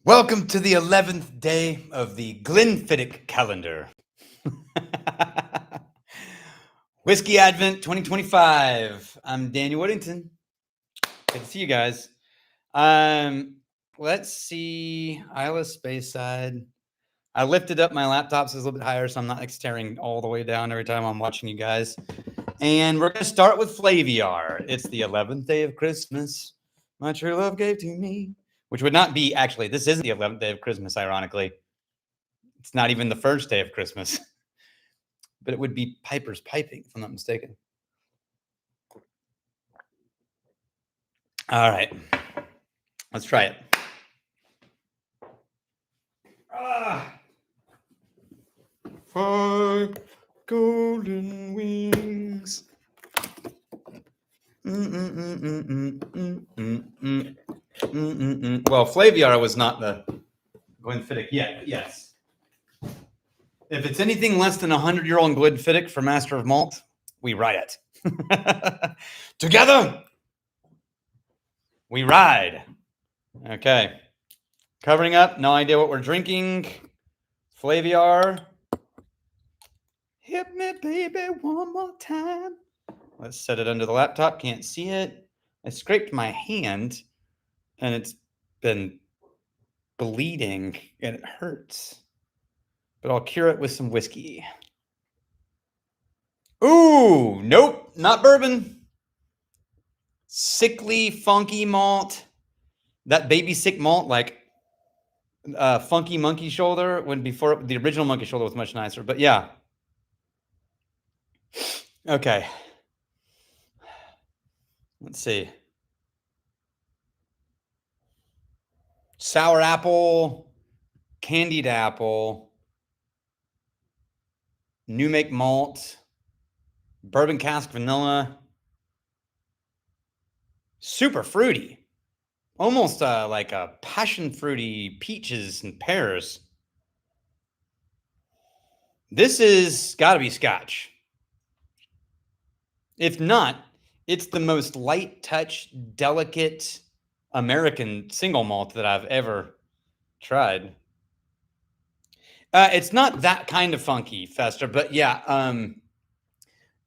Welcome to the 11th day of the Glenfiddich calendar. Whiskey Advent 2025. I'm Daniel Whittington. Good to see you guys. Let's see. Isla Speyside. I lifted up my laptop so it's a little bit higher, so I'm not staring all the way down every time I'm watching you guys. And we're going to start with Flaviar. It's the 11th day of Christmas. My true love gave to me. Which would not be, actually, this isn't the 11th day of Christmas, ironically. It's not even the first day of Christmas. But it would be Piper's Piping, if I'm not mistaken. All right. Let's try it. Five golden wings. Well, Flaviar was not the Glenfiddich yet, but yes. If it's anything less than 100-year-old Glenfiddich for Master of Malt, we ride it. Together, we ride. Okay. Covering up, no idea what we're drinking. Flaviar. Hit me, baby, one more time. Let's set it under the laptop. Can't see it. I scraped my hand, and it's been bleeding, and it hurts. But I'll cure it with some whiskey. Ooh, nope, not bourbon. Sickly, funky malt. That baby sick malt, like funky monkey shoulder, when before the original monkey shoulder was much nicer. But yeah. Okay. Let's see. Sour apple, candied apple, new make malt, bourbon cask vanilla, super fruity, almost like a passion fruity peaches and pears. This is got to be Scotch. If not, it's the most light touch, delicate American single malt that I've ever tried. It's not that kind of funky, Fester, but yeah,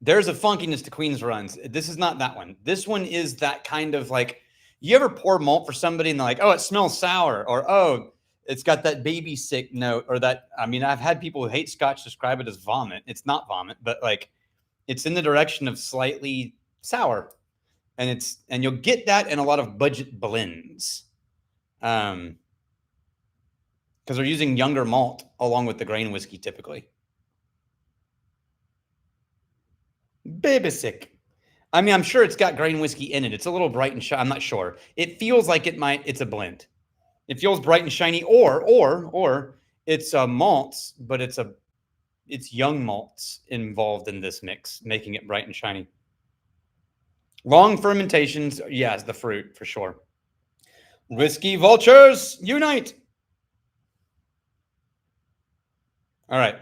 there's a funkiness to Queen's Runs. This is not that one. This one is that kind of like, you ever pour malt for somebody and they're like, oh, it smells sour, or oh, it's got that baby sick note, or that, I mean, I've had people who hate Scotch describe it as vomit. It's not vomit, but like, it's in the direction of slightly sour. And you'll get that in a lot of budget blends. Because they're using younger malt along with the grain whiskey typically. Baby sick. I mean, I'm sure it's got grain whiskey in it. It's a little bright and shiny. I'm not sure. It feels like it's a blend. It feels bright and shiny, or it's malts, but it's young malts involved in this mix, making it bright and shiny. Long fermentations, yes, the fruit for sure. Whiskey vultures, unite. All right.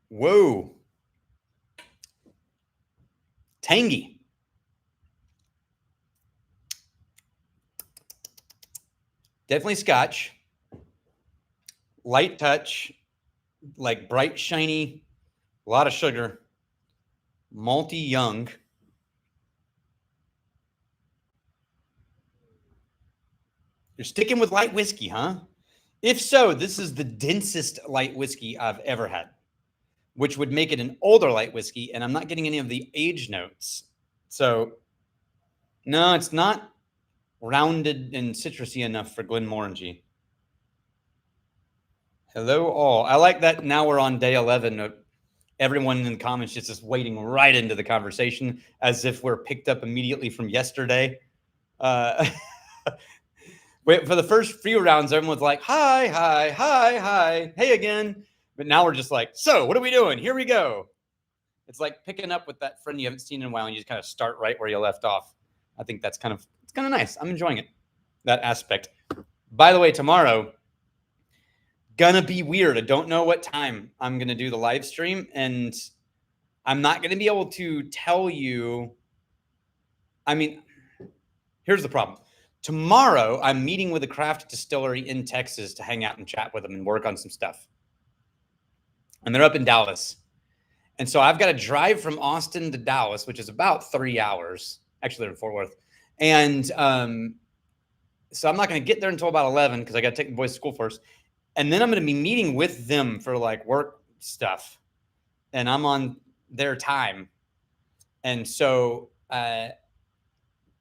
Whoa. Tangy. Definitely Scotch. Light touch, like bright, shiny, a lot of sugar, malty, young. You're sticking with light whiskey, huh? If so, this is the densest light whiskey I've ever had, which would make it an older light whiskey, and I'm not getting any of the age notes. So, no, it's not rounded and citrusy enough for Glenmorangie. Hello, all. I like that now we're on day 11. Everyone in the comments just wading right into the conversation as if we're picked up immediately from yesterday. Wait, for the first few rounds, everyone was like, hi, hi, hi, hi, hey again. But now we're just like, so what are we doing? Here we go. It's like picking up with that friend you haven't seen in a while and you just kind of start right where you left off. I think it's kind of nice. I'm enjoying it, that aspect. By the way, tomorrow, gonna be weird. I don't know what time I'm gonna do the live stream, and I'm not gonna be able to tell you I mean, here's the problem. Tomorrow, I'm meeting with a craft distillery in Texas to hang out and chat with them and work on some stuff. And they're up in Dallas. And so I've got to drive from Austin to Dallas, which is about 3 hours. Actually, they're in Fort Worth. And so I'm not going to get there until about 11 because I got to take the boys to school first. And then I'm going to be meeting with them for like work stuff. And I'm on their time. And so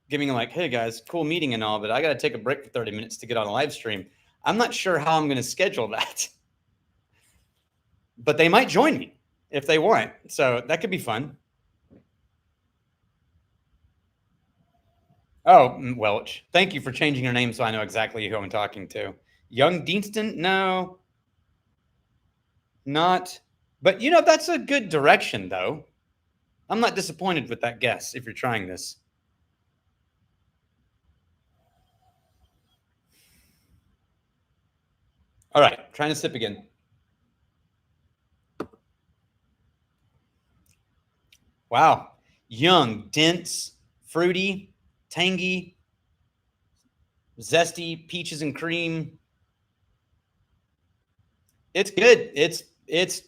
giving them like, hey guys, cool meeting and all, but I got to take a break for 30 minutes to get on a live stream. I'm not sure how I'm going to schedule that. But they might join me if they want. So that could be fun. Oh, Welch. Thank you for changing your name so I know exactly who I'm talking to. Young Deanston? No. Not. But, you know, that's a good direction, though. I'm not disappointed with that guess if you're trying this. All right. Trying to sip again. Wow. Young, dense, fruity, tangy, zesty, peaches and cream. It's good. It's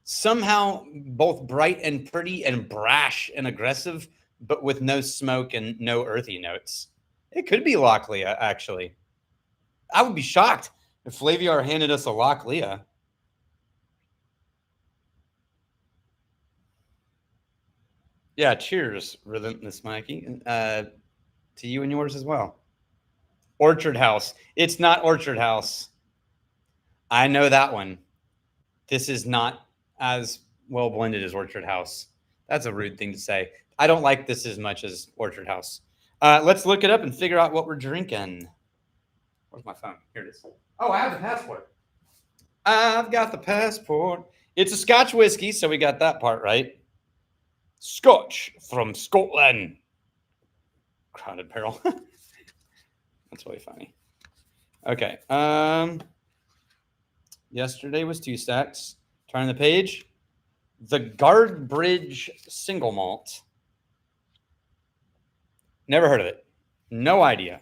somehow both bright and pretty and brash and aggressive, but with no smoke and no earthy notes. It could be Loch Leah, actually. I would be shocked if Flaviar handed us a Loch Leah. Yeah, cheers, Relentless Mikey. To you and yours as well. Orchard House. It's not Orchard House. I know that one. This is not as well blended as Orchard House. That's a rude thing to say. I don't like this as much as Orchard House. Let's look it up and figure out what we're drinking. Where's my phone? Here it is. Oh, I have the passport. I've got the passport. It's a Scotch whiskey, so we got that part right. Scotch from Scotland. Crowded Barrel. That's really funny. Okay. Yesterday was 2 stacks. Turn the page. The Guardbridge Single Malt. Never heard of it. No idea.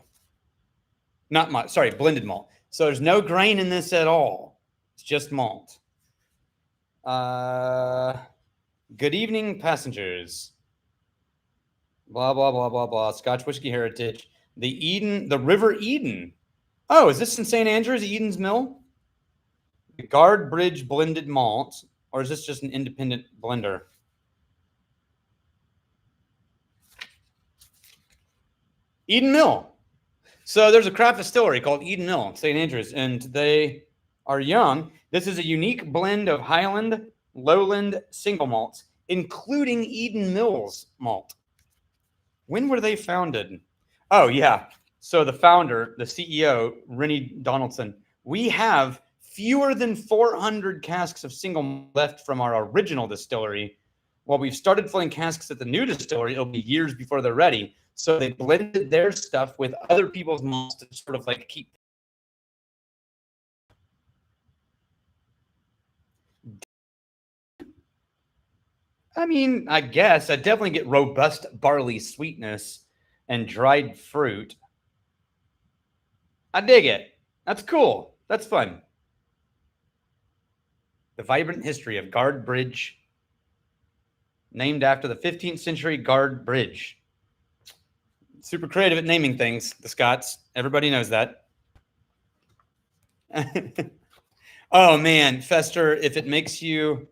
Not much. Sorry, blended malt. So there's no grain in this at all. It's just malt. Good evening, passengers. Blah, blah, blah, blah, blah. Scotch Whiskey Heritage. The River Eden. Oh, is this in St. Andrews, Eden's Mill? The Guardbridge Blended Malt. Or is this just an independent blender? Eden Mill. So there's a craft distillery called Eden Mill in St. Andrews, and they are young. This is a unique blend of Highland, Lowland single malts, including Eden Mill's malt. When were they founded? Oh, yeah. So the founder, the CEO, Rennie Donaldson, we have fewer than 400 casks of single malt left from our original distillery. While we've started filling casks at the new distillery, it'll be years before they're ready. So they blended their stuff with other people's malts to sort of like keep. I mean, I guess I definitely get robust barley sweetness and dried fruit. I dig it. That's cool. That's fun. The vibrant history of Guard Bridge, named after the 15th century Guard Bridge. Super creative at naming things, the Scots. Everybody knows that. Oh, man, Fester, if it makes you...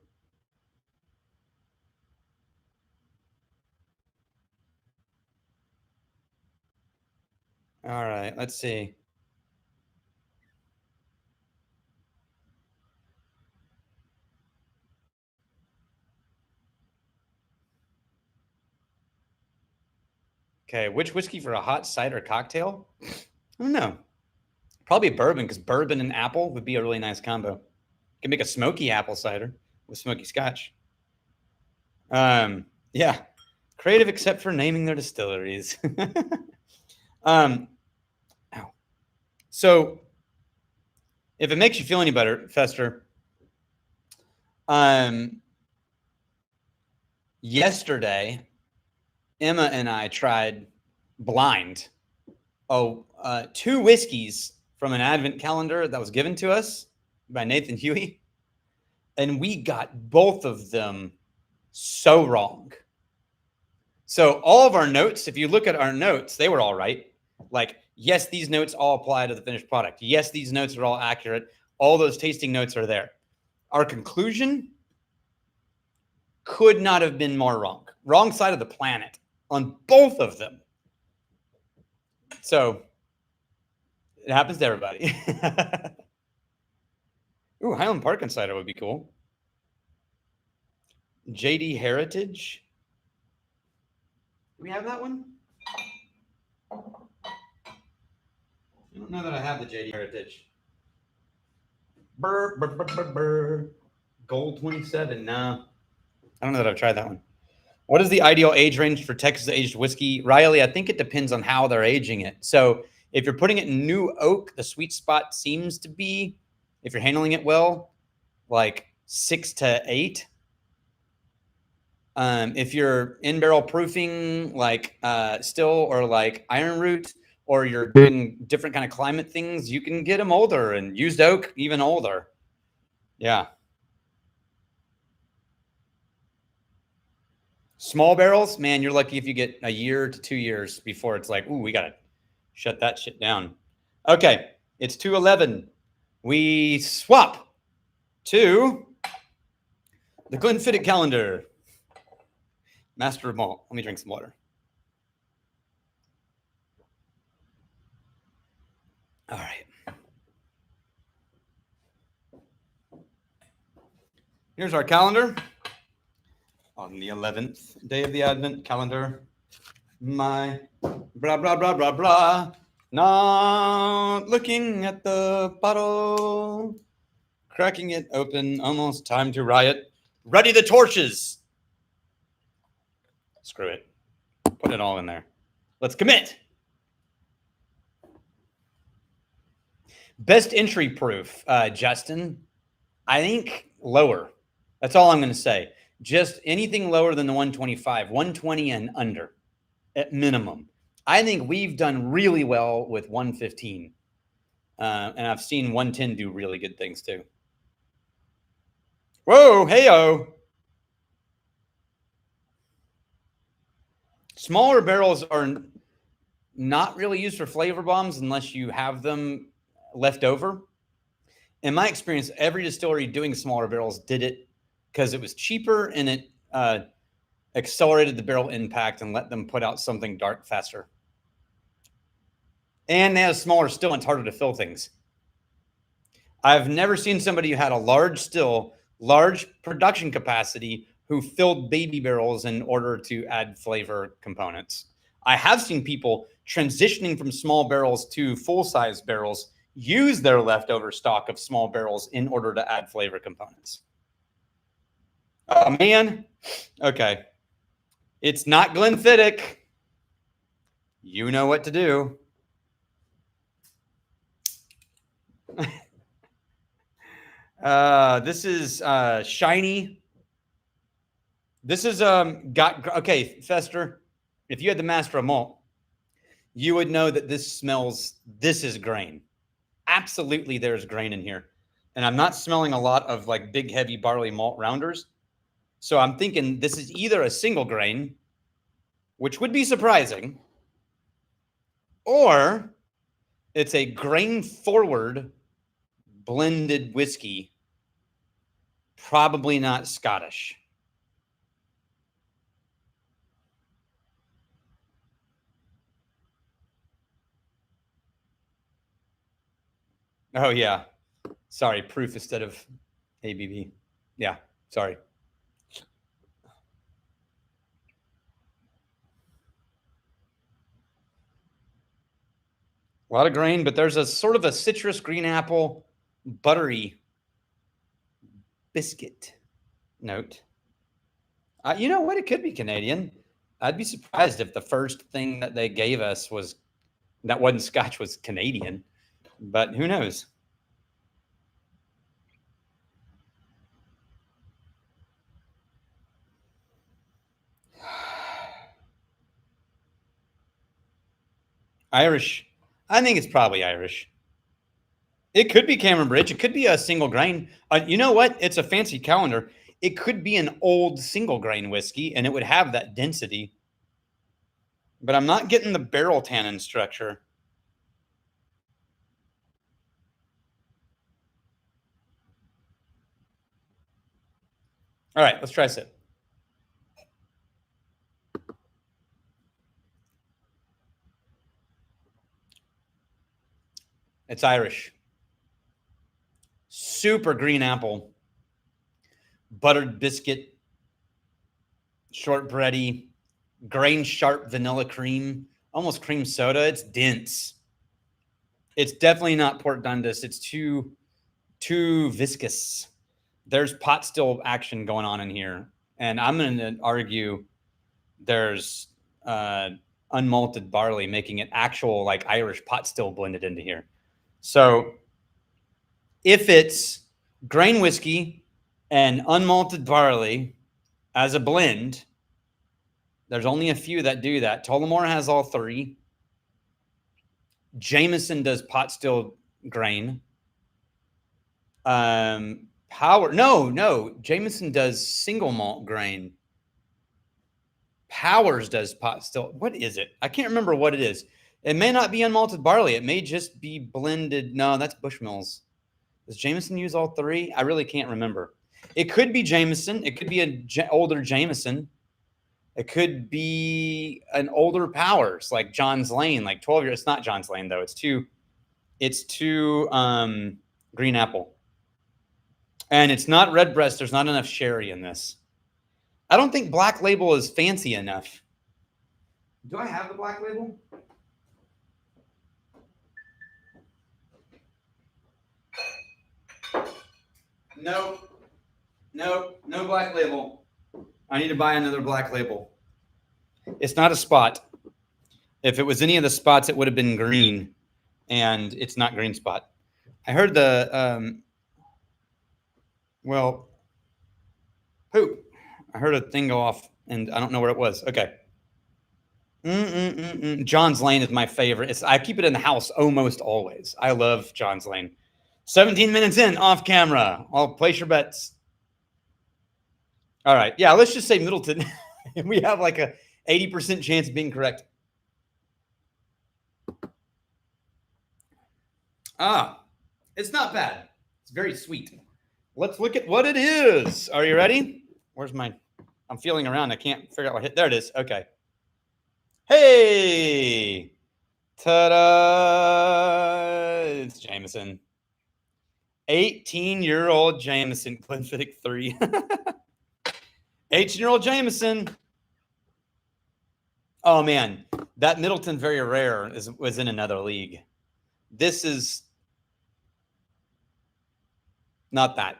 All right, let's see. Okay, which whiskey for a hot cider cocktail? I don't know. Probably bourbon, because bourbon and apple would be a really nice combo. You can make a smoky apple cider with smoky scotch. Yeah, creative except for naming their distilleries. So if it makes you feel any better, Fester, yesterday Emma and I tried blind. Two whiskeys from an advent calendar that was given to us by Nathan Huey. And we got both of them so wrong. So all of our notes, if you look at our notes, they were all right. Like, yes, these notes all apply to the finished product. Yes, these notes are all accurate. All those tasting notes are there. Our conclusion could not have been more wrong. Wrong side of the planet on both of them. So it happens to everybody. Ooh, Highland Park Insider would be cool. JD Heritage. Do we have that one? I don't know that I have the JD Heritage. Burr, burr, burr, burr, burr. Gold 27. No. I don't know that I've tried that one. What is the ideal age range for Texas aged whiskey? Riley, I think it depends on how they're aging it. So if you're putting it in new oak, the sweet spot seems to be, if you're handling it well, like 6 to 8. If you're in barrel proofing, like still or like iron root, or you're doing different kind of climate things, you can get them older, and used oak even older. Yeah. Small barrels, man, you're lucky if you get a year to 2 years before it's like, ooh, we got to shut that shit down. Okay, it's 2:11. We swap to the Glenfiddich calendar. Master of Malt. Let me drink some water. All right. Here's our calendar on the 11th day of the Advent calendar. My blah, blah, blah, blah, blah. Not looking at the bottle. Cracking it open. Almost time to riot. Ready the torches. Screw it. Put it all in there. Let's commit. Best entry proof, Justin. I think lower. That's all I'm going to say. Just anything lower than the 125, 120 and under at minimum. I think we've done really well with 115. And I've seen 110 do really good things too. Whoa, hey-o. Smaller barrels are not really used for flavor bombs unless you have them left over. In my experience, every distillery doing smaller barrels did it because it was cheaper and it accelerated the barrel impact and let them put out something dark faster. And they have smaller still, and it's harder to fill things. I've never seen somebody who had a large still, large production capacity who filled baby barrels in order to add flavor components. I have seen people transitioning from small barrels to full-size barrels use their leftover stock of small barrels in order to add flavor components. Oh, man. Okay. It's not Glenfiddich. You know what to do. This is shiny. This is okay, Fester. If you had the Master of Malt, you would know that this is grain. Absolutely, there's grain in here. And I'm not smelling a lot of like big, heavy barley malt rounders. So I'm thinking this is either a single grain, which would be surprising, or it's a grain forward blended whiskey, probably not Scottish. Oh, yeah. Sorry, proof instead of ABV. Yeah, sorry. A lot of grain, but there's a sort of a citrus, green apple, buttery biscuit note. You know what? It could be Canadian. I'd be surprised if the first thing that they gave us that wasn't Scotch was Canadian, but who knows? Irish. I think it's probably Irish. It could be Cameron Bridge. It could be a single grain. You know what? It's a fancy calendar. It could be an old single grain whiskey, and it would have that density. But I'm not getting the barrel tannin structure. All right, let's try sip. It's Irish. Super green apple. Buttered biscuit. Shortbready. Grain sharp vanilla cream. Almost cream soda. It's dense. It's definitely not Port Dundas. It's too viscous. There's pot still action going on in here. And I'm going to argue there's unmalted barley making it actual like Irish pot still blended into here. So if it's grain whiskey and unmalted barley as a blend, there's only a few that do that. Tullamore has all three. Jameson does pot still grain. Jameson does single malt grain. Powers does pot still. What is it? I can't remember what it is. It may not be unmalted barley. It may just be blended. No, that's Bushmills. Does Jameson use all three? I really can't remember. It could be Jameson. It could be an older Jameson. It could be an older Powers, like John's Lane, like 12 years. It's not John's Lane, though. It's too green apple. And it's not Redbreast. There's not enough sherry in this. I don't think Black Label is fancy enough. Do I have the Black Label? No Black Label. I need to buy another Black Label. It's not a spot. If it was any of the spots, it would have been green, and it's not green spot. I heard the poop. I heard a thing go off, and I don't know where it was. Okay. John's Lane is my favorite. I keep it in the house almost always. I love John's Lane. 17 minutes in, off camera. I'll place your bets. All right. Yeah, let's just say Middleton. We have like a 80% chance of being correct. It's not bad. It's very sweet. Let's look at what it is. Are you ready? Where's my... I'm feeling around. I can't figure out what hit. There it is. Okay. Hey! Ta-da! It's Jameson. 18-year-old Jameson. Glenfiddich 3. 18-year-old Jameson. Oh, man. That Middleton Very Rare was in another league. This is not that.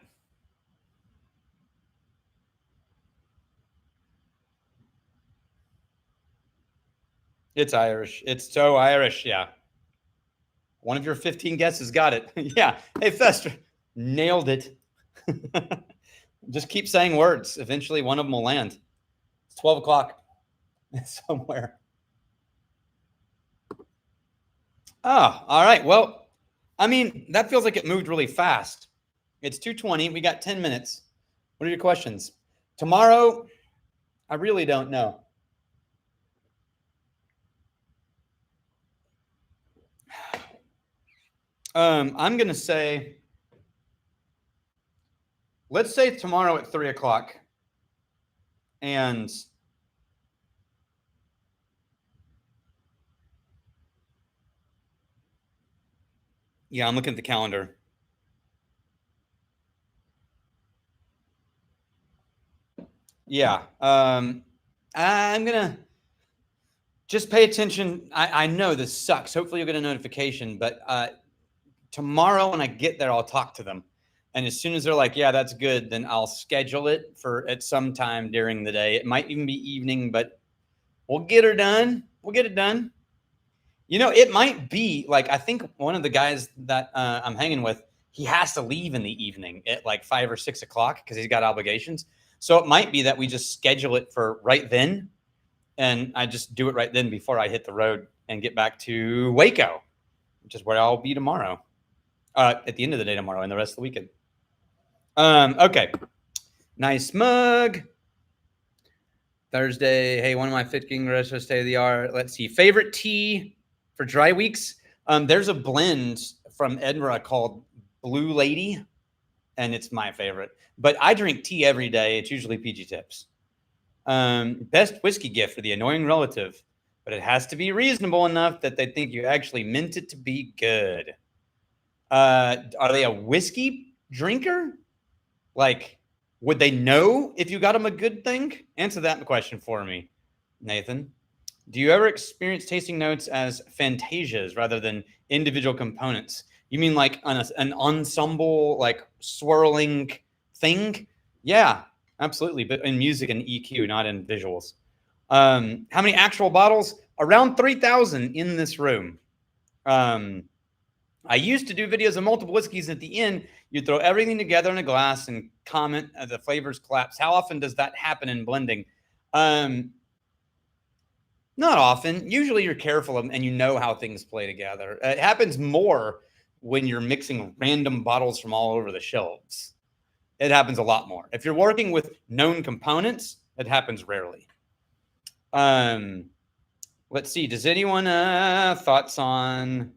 It's Irish. It's so Irish, yeah. One of your 15 guesses got it. Yeah. Hey, Fester, nailed it. Just keep saying words. Eventually, one of them will land. It's 12 o'clock somewhere. Oh, all right. Well, I mean, that feels like it moved really fast. It's 2:20. We got 10 minutes. What are your questions? Tomorrow, I really don't know. I'm going to say, let's say tomorrow at 3 o'clock. And yeah, I'm looking at the calendar. Yeah. I'm going to just pay attention. I know this sucks. Hopefully you'll get a notification, but tomorrow when I get there, I'll talk to them. And as soon as they're like, yeah, that's good, then I'll schedule it for at some time during the day. It might even be evening, but we'll get her done. We'll get it done. You know, it might be like, I think one of the guys that I'm hanging with, he has to leave in the evening at like 5 or 6 o'clock because he's got obligations. So it might be that we just schedule it for right then. And I just do it right then before I hit the road. and get back to Waco, which is where I'll be tomorrow. At the end of the day tomorrow and the rest of the weekend. Okay. Nice mug. Thursday. Hey, one of my fitting retro state of the art. Let's see. Favorite tea for dry weeks. There's a blend from Edinburgh called Blue Lady, and it's my favorite. But I drink tea every day. It's usually PG Tips. Best whiskey gift for the annoying relative, but it has to be reasonable enough that they think you actually meant it to be good. Are they a whiskey drinker? Like, would they know if you got them a good thing? Answer that question for me, Nathan. Do you ever experience tasting notes as fantasias rather than individual components? You mean like an ensemble, like swirling thing? Yeah, absolutely. But in music and EQ, not in visuals. How many actual bottles? Around 3,000 in this room. I used to do videos of multiple whiskeys. At the end, you throw everything together in a glass and comment the flavors collapse. How often does that happen in blending? Not often. Usually you're careful and you know how things play together. It happens more when you're mixing random bottles from all over the shelves. It happens a lot more. If you're working with known components, it happens rarely. Let's see. Does anyone thoughts on...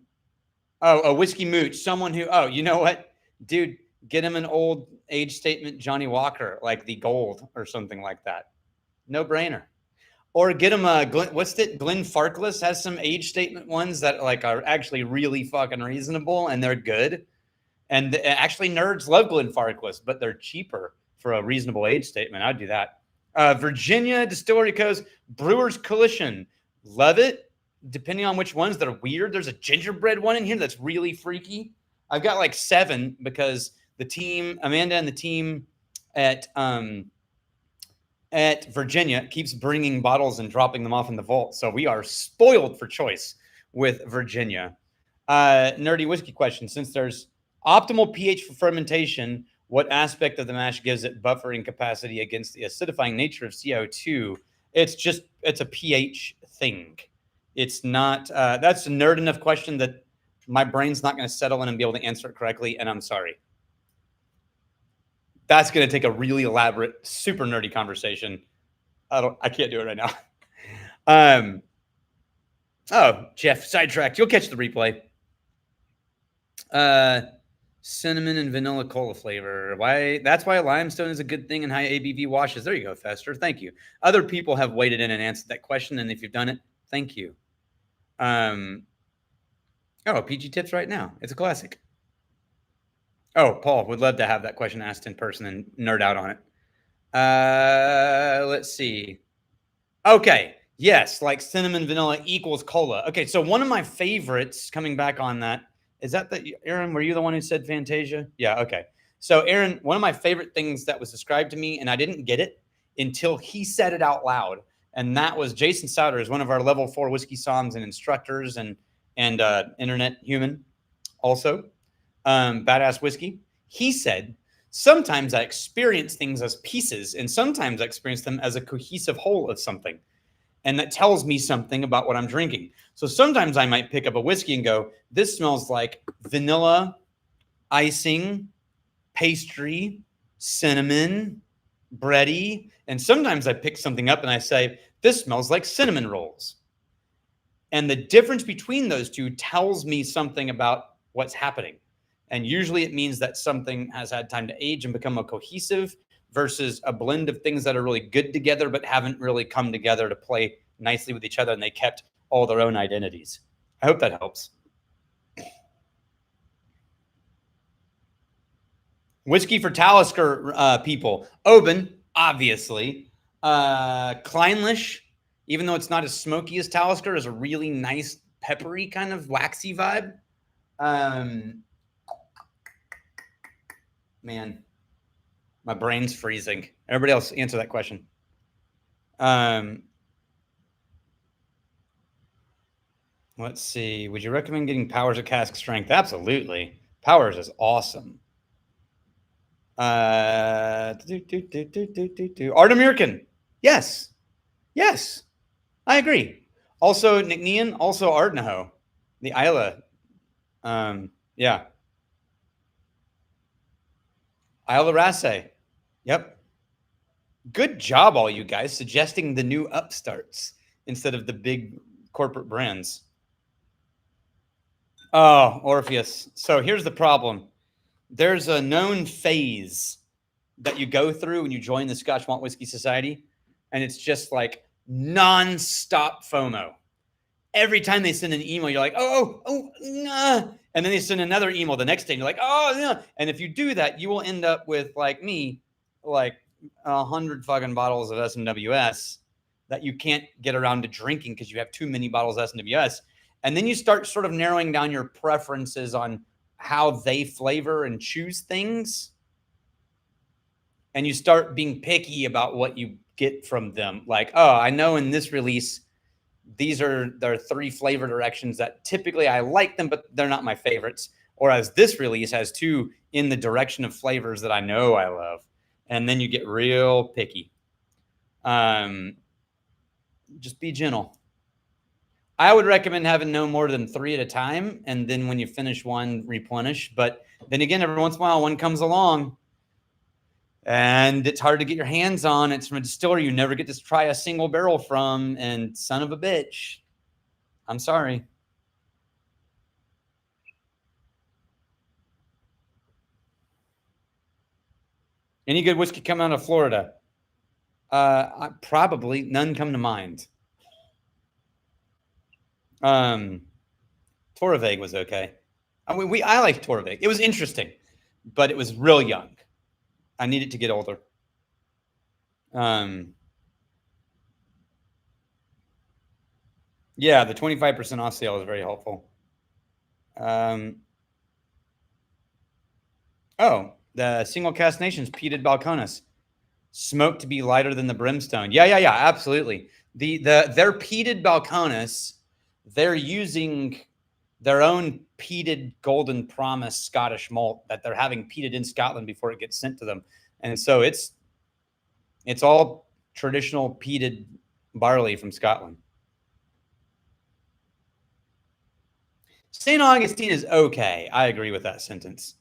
Oh, a whiskey mooch. Someone who, you know what? Dude, get him an old age statement Johnny Walker, like the gold or something like that. No brainer. Or get him a, what's it? Glenn Farkless has some age statement ones that like are actually really fucking reasonable and they're good. And actually nerds love Glenn Farkless, but they're cheaper for a reasonable age statement. I'd do that. Virginia Distillery Co's Brewers Coalition. Love it. Depending on which ones that are weird. There's a gingerbread one in here that's really freaky. I've got like 7 because the team, Amanda and the team at Virginia keeps bringing bottles and dropping them off in the vault. So we are spoiled for choice with Virginia. Nerdy whiskey question. Since there's optimal pH for fermentation, what aspect of the mash gives it buffering capacity against the acidifying nature of CO2? It's a pH thing. It's not, that's a nerd enough question that my brain's not going to settle in and be able to answer it correctly. And I'm sorry. That's going to take a really elaborate, super nerdy conversation. I can't do it right now. Oh, Jeff, sidetracked. You'll catch the replay. Cinnamon and vanilla cola flavor. That's why limestone is a good thing in high ABV washes. There you go, Fester. Thank you. Other people have waded in and answered that question. And if you've done it, thank you. PG Tips right now. It's a classic. Oh, Paul, would love to have that question asked in person and nerd out on it. Let's see. Okay. Yes, like cinnamon vanilla equals cola. Okay, so one of my favorites, coming back on that, is that Aaron, were you the one who said Fantasia? Yeah, okay. So Aaron, one of my favorite things that was described to me, and I didn't get it until he said it out loud, and that was Jason Souter is one of our level 4 whiskey somms and instructors and internet human also. Badass Whiskey. He said, sometimes I experience things as pieces and sometimes I experience them as a cohesive whole of something. And that tells me something about what I'm drinking. So sometimes I might pick up a whiskey and go, this smells like vanilla, icing, pastry, cinnamon, bready. And sometimes I pick something up and I say, this smells like cinnamon rolls. And the difference between those two tells me something about what's happening. And usually it means that something has had time to age and become a cohesive versus a blend of things that are really good together but haven't really come together to play nicely with each other, and they kept all their own identities. I hope that helps. Whiskey for Talisker people. Oban, obviously. Kleinlich, even though it's not as smoky as Talisker, is a really nice, peppery kind of waxy vibe. Man, my brain's freezing. Everybody else answer that question. Let's see. Would you recommend getting Powers of cask strength? Absolutely. Powers is awesome. Art American. Yes. I agree. Also Nicnean, also Ardnaho, the Isla. Yeah. Isla Race. Yep. Good job, all you guys, suggesting the new upstarts instead of the big corporate brands. Oh, Orpheus. So here's the problem. There's a known phase that you go through when you join the Scotch Malt Whiskey Society, and it's just like non-stop FOMO. Every time they send an email, you're like, nah. And then they send another email the next day, and you're like, oh, yeah. And if you do that, you will end up with, like me, like 100 fucking bottles of SMWS that you can't get around to drinking because you have too many bottles of SMWS. And then you start sort of narrowing down your preferences on how they flavor and choose things. And you start being picky about what you get from them. Like, oh, I know in this release, there are 3 flavor directions that typically I like them, but they're not my favorites. Whereas this release has 2 in the direction of flavors that I know I love. And then you get real picky. Just be gentle. I would recommend having no more than 3 at a time. And then when you finish one, replenish. But then again, every once in a while, one comes along and it's hard to get your hands on. It's from a distillery you never get to try a single barrel from. And son of a bitch, I'm sorry. Any good whiskey coming out of Florida? Probably none come to mind. Torreveg was okay. I mean, I liked Torreveg. It was interesting, but it was real young. I needed to get older. Yeah, the 25% off sale is very helpful. Oh, the Single Cask Nations peated Balcones, smoked to be lighter than the brimstone. Yeah, absolutely. Their peated Balcones, they're using their own peated Golden Promise Scottish malt that they're having peated in Scotland before it gets sent to them, and so it's all traditional peated barley from Scotland. St. Augustine is okay. I agree with that sentence.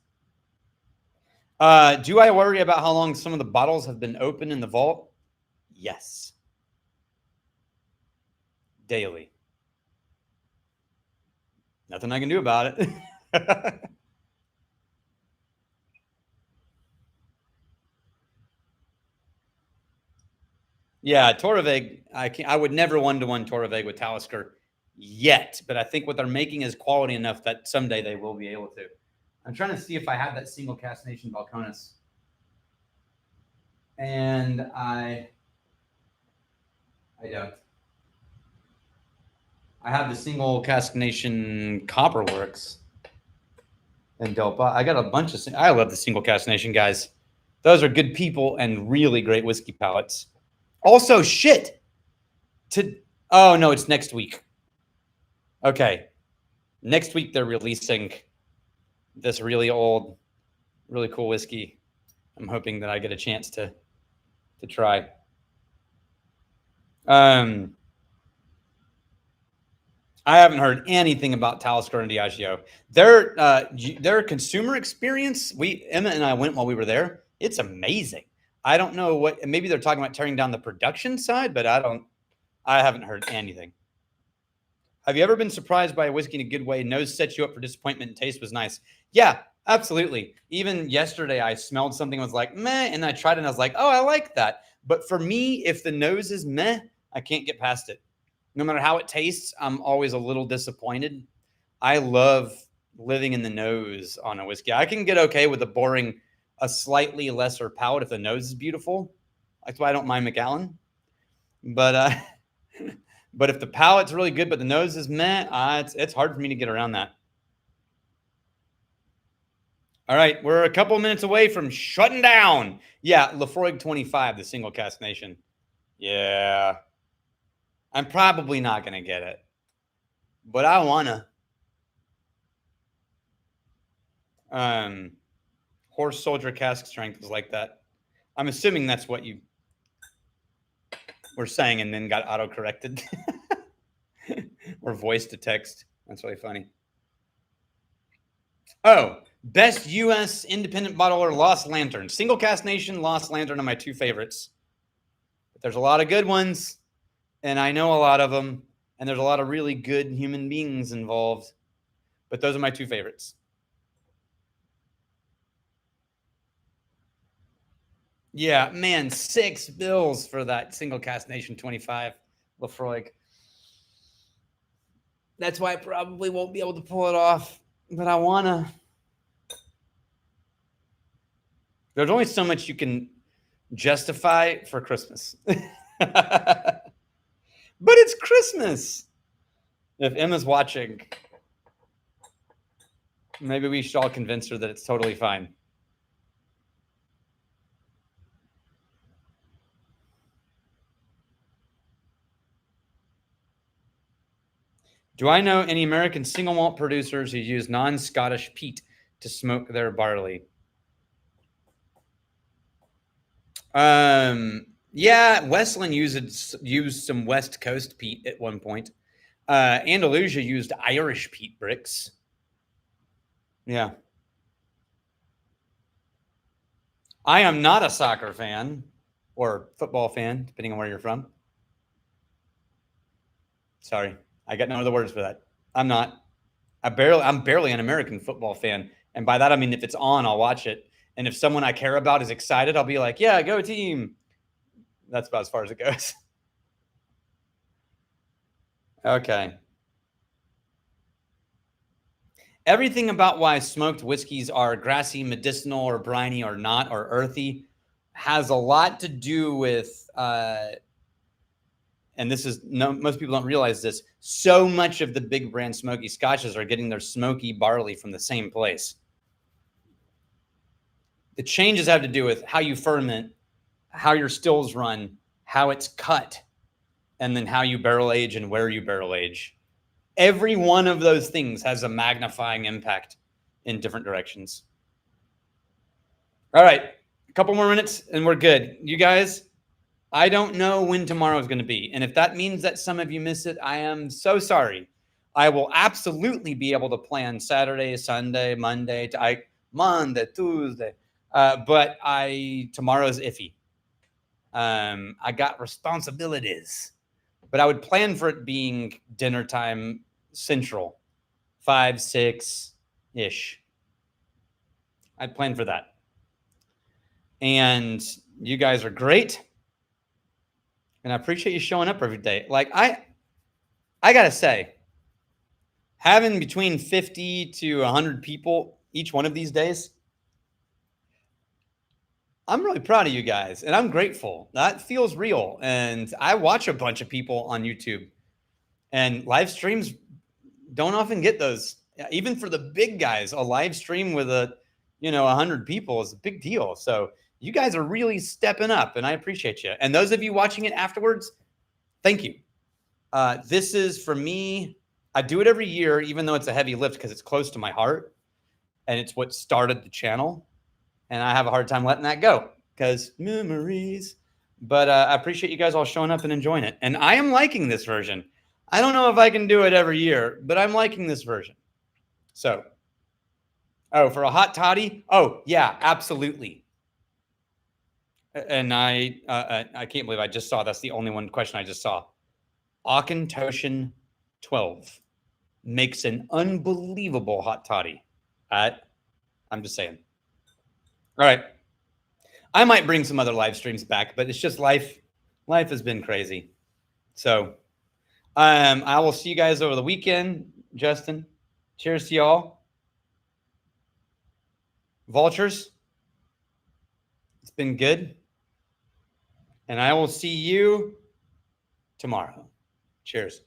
Do I worry about how long some of the bottles have been open in the vault? Yes. Daily. Nothing I can do about it. Yeah, Torreveg, I would never one-to-one Torreveg with Talisker yet, but I think what they're making is quality enough that someday they will be able to. I'm trying to see if I have that Single Cask Nation Balcones. And I don't. I have the Single Cask Nation Copperworks and Delpa. I got a bunch of. I love the Single Cask Nation guys. Those are good people and really great whiskey palates. Also, shit. Oh no, it's next week. Okay, next week they're releasing this really old, really cool whiskey. I'm hoping that I get a chance to try. I haven't heard anything about Talisker and Diageo. Their consumer experience, Emma and I went while we were there. It's amazing. I don't know what, maybe they're talking about tearing down the production side, but I haven't heard anything. Have you ever been surprised by a whiskey in a good way? Nose sets you up for disappointment and taste was nice. Yeah, absolutely. Even yesterday, I smelled something and was like, meh, and I tried it and I was like, oh, I like that. But for me, if the nose is meh, I can't get past it. No matter how it tastes, I'm always a little disappointed. I love living in the nose on a whiskey. I can get okay with a slightly lesser palate if the nose is beautiful. That's why I don't mind Macallan. But but if the palate's really good, but the nose is meh, it's hard for me to get around that. All right, we're a couple of minutes away from shutting down. Yeah, Lafroig 25, the Single Cask Nation. Yeah. I'm probably not going to get it, but I want to. Horse Soldier Cask Strength is like that. I'm assuming that's what you were saying and then got auto-corrected. or voice to text. That's really funny. Oh, best U.S. independent bottler, Lost Lantern. Single Cask Nation, Lost Lantern are my two favorites. But there's a lot of good ones, and I know a lot of them, and there's a lot of really good human beings involved. But those are my two favorites. Yeah, man, $6 for that Single Cask Nation 25 Lafroig. That's why I probably won't be able to pull it off, but I wanna. There's only so much you can justify for Christmas. But it's Christmas. If Emma's watching, maybe we should all convince her that it's totally fine. Do I know any American single malt producers who use non-Scottish peat to smoke their barley? Yeah, Westland used some West Coast peat at one point. Andalusia used Irish peat bricks. Yeah. I am not a soccer fan or football fan, depending on where you're from. Sorry, I got no other words for that. I'm not. I'm barely an American football fan, and by that I mean if it's on, I'll watch it, and if someone I care about is excited, I'll be like, "Yeah, go team." That's about as far as it goes. Okay. Everything about why smoked whiskeys are grassy, medicinal, or briny, or not, or earthy, has a lot to do with. And this is most people don't realize this. So much of the big brand smoky scotches are getting their smoky barley from the same place. The changes have to do with how you ferment, how your stills run, how it's cut, and then how you barrel age and where you barrel age. Every one of those things has a magnifying impact in different directions. All right, a couple more minutes and we're good. You guys, I don't know when tomorrow is going to be. And if that means that some of you miss it, I am so sorry. I will absolutely be able to plan Saturday, Sunday, Monday, Tuesday. But tomorrow's iffy. I got responsibilities, but I would plan for it being dinner time central, 5, 6-ish. I'd plan for that. And you guys are great. And I appreciate you showing up every day. Like I got to say, having between 50 to 100 people each one of these days, I'm really proud of you guys and I'm grateful. That feels real. And I watch a bunch of people on YouTube, and live streams don't often get those. Even for the big guys, a live stream with 100 people is a big deal. So you guys are really stepping up and I appreciate you. And those of you watching it afterwards, thank you. This is for me. I do it every year, even though it's a heavy lift because it's close to my heart and it's what started the channel. And I have a hard time letting that go because memories. But I appreciate you guys all showing up and enjoying it. And I am liking this version. I don't know if I can do it every year, but I'm liking this version. So, for a hot toddy? Oh, yeah, absolutely. And I can't believe I just saw that's the only one question I just saw. Auchentoshan 12 makes an unbelievable hot toddy. I'm just saying. All right. I might bring some other live streams back, but it's just life. Life has been crazy. So I will see you guys over the weekend. Justin, cheers to y'all. Vultures, it's been good. And I will see you tomorrow. Cheers.